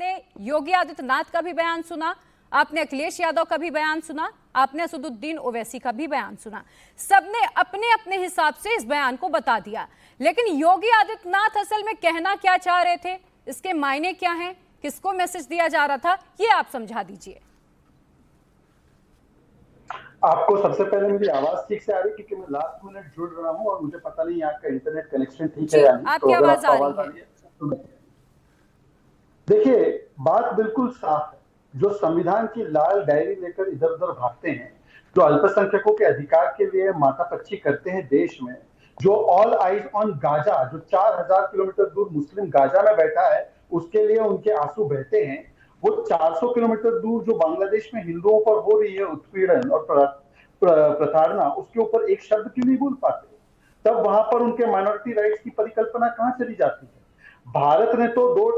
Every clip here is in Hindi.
आपने योगी आदित्यनाथ का भी बयान सुना, आपने अखिलेश यादव का भी बयान सुना, आपने असदुद्दीन ओवैसी का भी बयान सुना। सबने अपने अपने हिसाब से इस बयान को बता दिया, लेकिन योगी आदित्यनाथ असल में कहना क्या चाह रहे थे, इसके मायने क्या हैं, किसको मैसेज दिया जा रहा था, ये आप समझा दीजिए। आपको सबसे पहले मेरी आवाज ठीक से आ रही है, क्योंकि मैं लास्ट मिनट जुड़ रहा हूं और मुझे पता नहीं आपका इंटरनेट कनेक्शन ठीक है या नहीं। आपकी आवाज आ रही है। तो देखिए, बात बिल्कुल साफ है। जो संविधान की लाल डायरी लेकर इधर उधर भागते हैं, जो अल्पसंख्यकों के अधिकार के लिए माथापच्ची करते हैं देश में, जो ऑल आइज ऑन गाजा, जो 4000 किलोमीटर दूर मुस्लिम गाजा में बैठा है, उसके लिए उनके आंसू बहते हैं, वो 400 किलोमीटर दूर जो बांग्लादेश में हिंदुओं पर हो रही है उत्पीड़न और प्रताड़ना, उसके ऊपर एक शब्द क्यों नहीं बोल पाते? तब वहां पर उनके माइनॉरिटी राइट्स की परिकल्पना कहां चली जाती है? भारत ने तो दो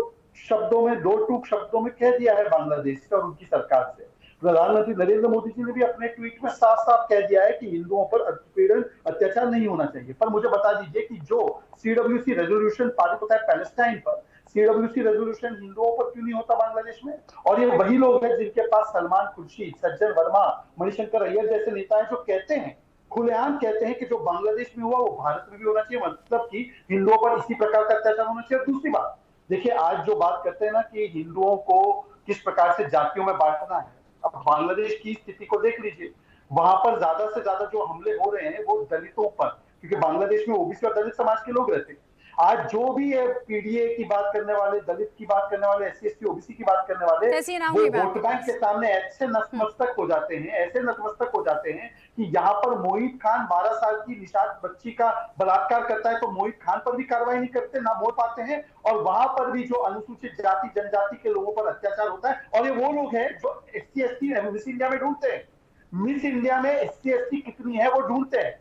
टूक शब्दों में कह दिया है बांग्लादेश और उनकी सरकार से। प्रधानमंत्री नरेंद्र मोदी जी ने भी अपने ट्वीट में साफ साफ कह दिया है कि हिंदुओं पर उत्पीड़न अत्याचार नहीं होना चाहिए। पर मुझे बता दीजिए कि जो CWC रेजोल्यूशन पारित होता है पैलेस्टाइन पर, CWC रेजोल्यूशन हिंदुओं पर क्यों नहीं होता बांग्लादेश में? और ये वही लोग हैं जिनके पास सलमान खुर्शीद, सज्जन वर्मा, मणिशंकर अय्यर जैसे नेता हैं, जो कहते हैं, खुलेआम कहते हैं कि जो बांग्लादेश में हुआ वो भारत में भी होना चाहिए, मतलब कि हिंदुओं पर इसी प्रकार का अत्याचार होना चाहिए। और दूसरी बात, देखिए, आज जो बात करते हैं ना कि हिंदुओं को किस प्रकार से जातियों में बांटना है, अब बांग्लादेश की स्थिति को देख लीजिए। वहां पर ज्यादा से ज्यादा जो हमले हो रहे हैं वो दलितों पर, क्योंकि बांग्लादेश में ओबीसी और दलित समाज के लोग रहते हैं। आज जो भी है पीडीए की बात करने वाले, दलित की बात करने वाले, SC ST OBC की बात करने वाले, वो वोट बैंक के सामने ऐसे नतमस्तक हो जाते हैं, ऐसे नतमस्तक हो जाते हैं कि यहाँ पर मोहित खान 12 साल की निषाद बच्ची का बलात्कार करता है तो मोहित खान पर भी कार्रवाई नहीं करते, ना बोल पाते हैं। और वहां पर भी जो अनुसूचित जाति जनजाति के लोगों पर अत्याचार होता है, और ये वो लोग हैं जो SC ST मिस इंडिया में ढूंढते हैं। मिस इंडिया में SC ST कितनी है वो ढूंढते हैं,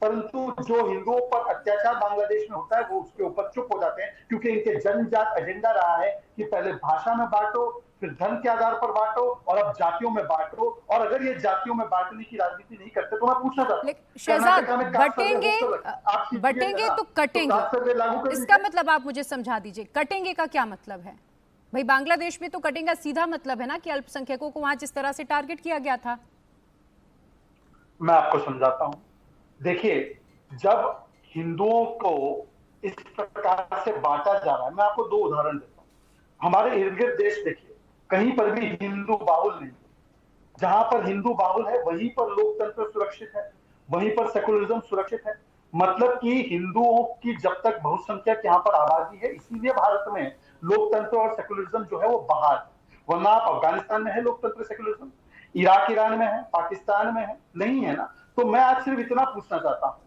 परंतु जो हिंदुओं पर अत्याचार बांग्लादेश में होता है वो उसके ऊपर चुप हो जाते हैं, क्योंकि इनके जन्मजात एजेंडा रहा है कि पहले भाषा में बांटो, फिर धन के आधार पर बांटो, और अब जातियों में बांटो। और अगर ये जातियों में बांटने की राजनीति नहीं करते तो मैं पूछना चाहता हूं, शहजाद, बटेंगे तो कटेंगे, इसका मतलब आप मुझे समझा दीजिए, कटेंगे का क्या मतलब है? भाई बांग्लादेश में तो कटेंगे का सीधा मतलब है ना कि अल्पसंख्यकों को वहां जिस तरह से टारगेट किया गया था। मैं आपको समझाता हूं। देखिए, जब हिंदुओं को इस प्रकार से बांटा जा रहा है, मैं आपको 2 उदाहरण देता हूं। हमारे इर्द गिर्द देश देखिए, कहीं पर भी हिंदू बाहुल नहीं। जहां पर हिंदू बाहुल है वहीं पर लोकतंत्र सुरक्षित है, वहीं पर सेकुलरिज्म सुरक्षित है। मतलब कि हिंदुओं की जब तक बहुसंख्यक यहाँ पर आबादी है, इसीलिए भारत में लोकतंत्र और सेकुलरिज्म जो है वो बहाल। वरना आप अफगानिस्तान में है लोकतंत्र सेकुलरिज्म, इराक ईरान में है, पाकिस्तान में है, नहीं है ना। तो मैं आज सिर्फ इतना पूछना चाहता हूं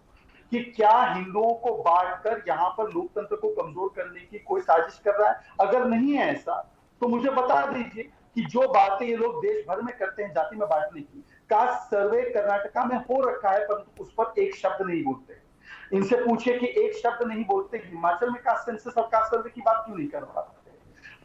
कि क्या हिंदुओं को बांटकर यहाँ पर लोकतंत्र को कमजोर करने की कोई साजिश कर रहा है? अगर नहीं है ऐसा तो मुझे बता दीजिए कि जो बातें ये लोग देश भर में करते हैं जाति में बांटने की, कास्ट सर्वे कर्नाटका में हो रखा है, परंतु उस पर एक शब्द नहीं बोलते। इनसे पूछिए कि एक शब्द नहीं बोलते, हिमाचल में कास्ट सेंसस और कास्ट सर्वे की बात क्यों नहीं कर पाते?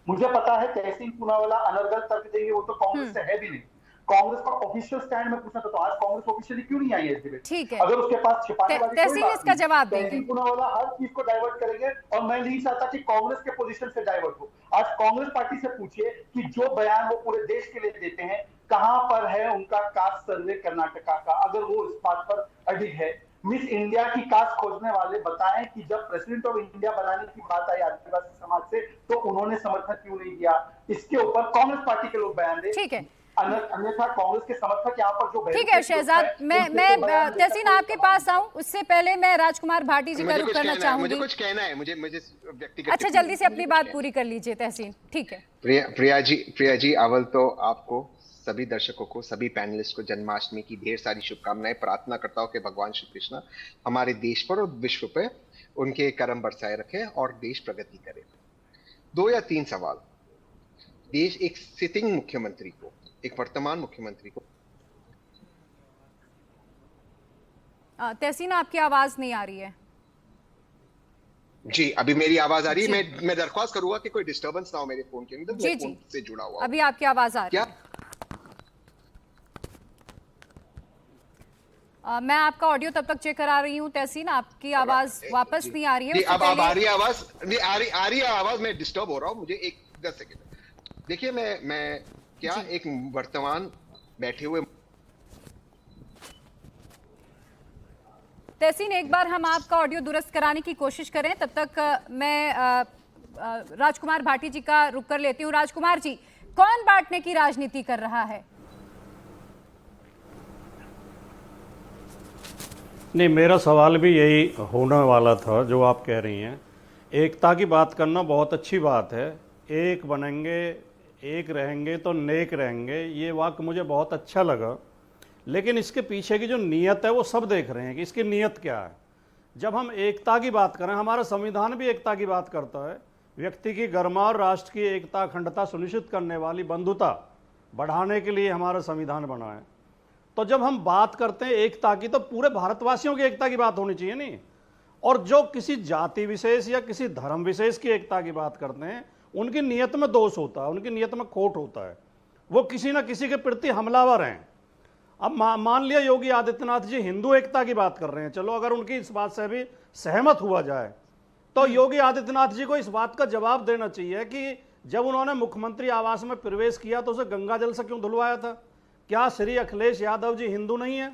मुझे पता है तहसीन पूनावाला अनर्गल तर्क देंगे, वो तो कांग्रेस से है भी नहीं। कांग्रेस का ऑफिशियल स्टैंड में पूछना तो आज कांग्रेस ऑफिशियली क्यों नहीं आई है इस डिबेट? ठीक है, अगर उसके पास छिपाने वाली तहसीन इसका जवाब देंगे, पूनावाला हर चीज को डाइवर्ट करेंगे, और मैं नहीं चाहता कि कांग्रेस के पोजीशन से डाइवर्ट हो। आज कांग्रेस पार्टी से पूछिए कि जो बयान वो पूरे देश के लिए देते हैं, कहां पर है उनका कास्ट सर्वे कर्नाटका का? अगर वो इस बात पर अडिग है, मिस इंडिया की कास्ट खोजने वाले बताएं कि जब प्रेसिडेंट ऑफ इंडिया बनाने की बात आई आदिवासी समाज से तो उन्होंने समर्थन क्यों नहीं दिया? इसके ऊपर कांग्रेस पार्टी के लोग बयान दें। ठीक है, अन्यथा कांग्रेस के समर्थक यहाँ पर जो, ठीक है शहजाद, मैं तहसीन आपके पास आऊं उससे पहले मैं राजकुमार भाटी जी का रुख करना चाहूंगी। मुझे कुछ कहना है, मुझे व्यक्तिगत। अच्छा, जल्दी से अपनी बात पूरी कर लीजिए तहसीन। ठीक है प्रिया जी, अव्वल तो आपको, सभी दर्शकों को, सभी पैनलिस्ट को जन्माष्टमी की ढेर सारी शुभकामनाएं। प्रार्थना करता हूं कि भगवान श्री कृष्ण हमारे देश पर और विश्व पे उनके करम बरसाए रखे और देश प्रगति करे। 2 या 3 सवाल। देश एक सिटिंग मुख्यमंत्री को, एक वर्तमान मुख्यमंत्री को। तहसीन आपकी आवाज नहीं आ रही है। जी, अभी मेरी आवाज आ रही है? मैं दरख्वास्त करूंगा कि कोई डिस्टर्बेंस ना हो मेरे फोन के अंदर। जी फोन से जुड़ा हुआ अभी आपकी आवाज आ रही है। मैं आपका ऑडियो तब तक चेक करा रही हूँ तहसीन, आपकी आवाज वापस नहीं आ रही है। अब आ रही है आवाज? नहीं आ रही है आवाज। मैं डिस्टर्ब हो रहा हूँ, मुझे 10 सेकंड। देखिए, मैं क्या एक वर्तमान बैठे हुए तहसीन, एक बार हम आपका ऑडियो दुरुस्त कराने की कोशिश करें, तब तक मैं राजकुमार भाटी जी का रुख कर लेती हूँ। राजकुमार जी, कौन बांटने की राजनीति कर रहा है? नहीं, मेरा सवाल भी यही होने वाला था जो आप कह रही हैं। एकता की बात करना बहुत अच्छी बात है। एक बनेंगे, एक रहेंगे तो नेक रहेंगे, ये वाक्य मुझे बहुत अच्छा लगा। लेकिन इसके पीछे की जो नीयत है वो सब देख रहे हैं कि इसकी नीयत क्या है। जब हम एकता की बात करें, हमारा संविधान भी एकता की बात करता है। व्यक्ति की गरिमा और राष्ट्र की एकता अखंडता सुनिश्चित करने वाली बंधुता बढ़ाने के लिए हमारा संविधान बना है। तो जब हम बात करते हैं एकता की, तो पूरे भारतवासियों की एकता की बात होनी चाहिए नहीं। और जो किसी जाति विशेष या किसी धर्म विशेष की एकता की बात करते हैं, उनकी नीयत में दोष होता है, उनकी नीयत में खोट होता है, वो किसी न किसी के प्रति हमलावर हैं। अब मान लिया योगी आदित्यनाथ जी हिंदू एकता की बात कर रहे हैं, चलो अगर उनकी इस बात से भी सहमत हुआ जाए तो योगी आदित्यनाथ जी को इस बात का जवाब देना चाहिए कि जब उन्होंने मुख्यमंत्री आवास में प्रवेश किया तो उसे गंगा जल से क्यों धुलवाया था? क्या श्री अखिलेश यादव जी हिंदू नहीं है?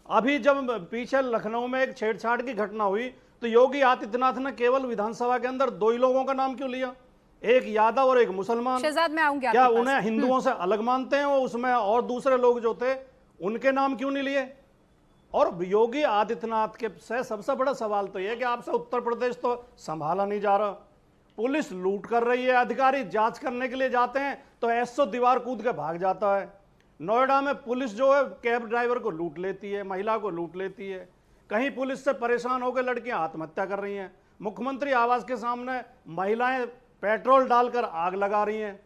अभी जब पीछे लखनऊ में एक छेड़छाड़ की घटना हुई तो योगी आदित्यनाथ ने केवल विधानसभा के अंदर दो ही लोगों का नाम क्यों लिया, एक यादव और एक मुसलमान? शहजाद, मैं आऊंगी क्या आपके पास। उन्हें हिंदुओं से अलग मानते हैं वो? उसमें और दूसरे लोग जो थे उनके नाम क्यों नहीं लिए? और योगी आदित्यनाथ के से सबसे बड़ा सवाल तो यह कि आपसे उत्तर प्रदेश तो संभाला नहीं जा रहा, पुलिस लूट कर रही है, अधिकारी जांच करने के लिए जाते हैं तो एसओ दीवार कूद के भाग जाता है। नोएडा में पुलिस जो है कैब ड्राइवर को लूट लेती है, महिला को लूट लेती है, कहीं पुलिस से परेशान होकर लड़कियां आत्महत्या कर रही हैं, मुख्यमंत्री आवास के सामने महिलाएं पेट्रोल डालकर आग लगा रही हैं।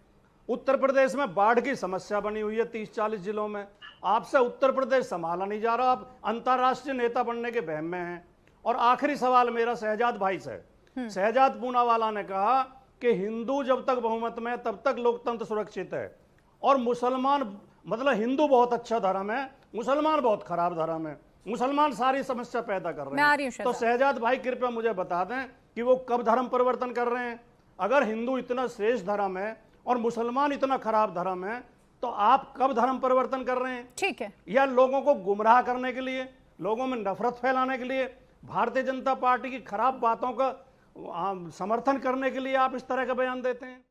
उत्तर प्रदेश में बाढ़ की समस्या बनी हुई है 30-40 जिलों में, आपसे उत्तर प्रदेश संभाला नहीं जा रहा, आप अंतर्राष्ट्रीय नेता बनने के बहम में हैं। और आखिरी सवाल मेरा शहजाद भाई से, शहजाद पूनावाला ने कहा कि हिंदू जब तक बहुमत में तब तक लोकतंत्र सुरक्षित है, और मुसलमान, मतलब हिंदू बहुत अच्छा धर्म है, मुसलमान बहुत खराब धर्म है, मुसलमान सारी समस्या पैदा कर रहे हैं। तो शहजाद भाई कृपया मुझे बता दें कि वो कब धर्म परिवर्तन कर रहे हैं? अगर हिंदू इतना श्रेष्ठ धर्म है और मुसलमान इतना खराब धर्म है तो आप कब धर्म परिवर्तन कर रहे हैं? ठीक है। या लोगों को गुमराह करने के लिए, लोगों में नफरत फैलाने के लिए, भारतीय जनता पार्टी की खराब बातों का समर्थन करने के लिए आप इस तरह का बयान देते हैं?